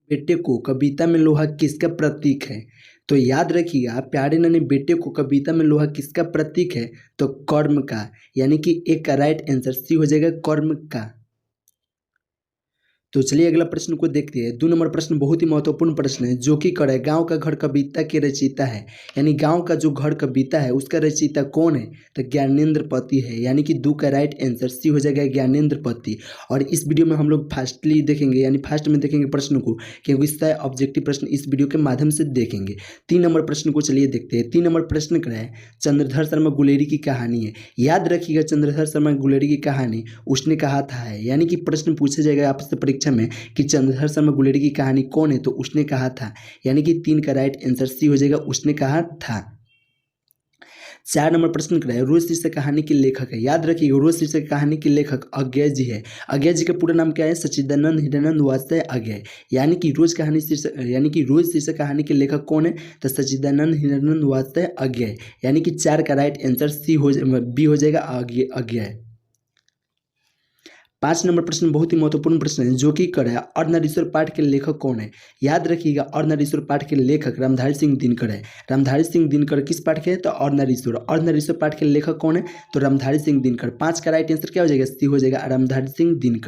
बेटे को कविता में लोहा किसका प्रतीक है? तो याद रखिएगा, प्यारे नन्हे बेटे को कविता में लोहा किसका प्रतीक है? तो कर्म का, यानी कि एक का राइट आंसर सी हो जाएगा, कर्म का। तो चलिए अगला प्रश्न को देखते हैं। 2 नंबर प्रश्न बहुत ही महत्वपूर्ण प्रश्न है, जो कि करे गांव का घर कविता के रचयिता है, यानी गांव का जो घर कविता है उसका रचयिता कौन है? तो ज्ञानेंद्र पति है, यानी कि 2 का राइट आंसर सी हो जाएगा, ज्ञानेंद्र पति। और इस वीडियो में हम लोग फास्टली देखेंगे, यानी फास्ट में देखेंगे प्रश्न को, क्योंकि इसका ऑब्जेक्टिव प्रश्न इस वीडियो के माध्यम से देखेंगे। 3 नंबर प्रश्न को चलिए देखते हैं। 3 नंबर प्रश्न क्या है? चंद्रधर शर्मा गुलेरी की कहानी है। याद रखिएगा, चंद्रधर शर्मा गुलेरी की कहानी उसने कहा था है, यानी कि प्रश्न पूछा जाएगा आपसे परीक्षा में कि चंद्रधर शर्मा गुलेरी की कहानी कौन है? तो उसने कहा था, यानी कि 3 का राइट आंसर सी हो जाएगा, उसने कहा था। 4 नंबर प्रश्न कर रहा है, रोज शीर्षक कहानी के लेखक है। याद रखिएगा, रोज शीर्षक कहानी के लेखक अज्ञय जी है। अज्ञय जी का पूरा नाम क्या है? सच्चिदानंद हिरानंद वात्सल्य अज्ञय। यानी कि रोज शीर्षक कहानी के लेखक कौन है? तो सच्चिदानंद हिरानंद वात्सल्य अज्ञय। यानी कि 4 का राइट आंसर बी हो जाएगा, अज्ञय। 5 नंबर प्रश्न बहुत ही महत्वपूर्ण प्रश्न है, जो कि कर है अर्धनारीश्वर पाठ के लेखक कौन है? याद रखिएगा, अर्धनारीश्वर पाठ के लेखक रामधारी सिंह दिनकर है। रामधारी सिंह दिनकर किस पाठ के हैं? तो अर्धनारीश्वर पाठ के लेखक कौन है? तो रामधारी सिंह दिनकर। 5 का राइट आंसर क्या हो जाएगा? सी हो जाएगा, रामधारी सिंह दिनकर।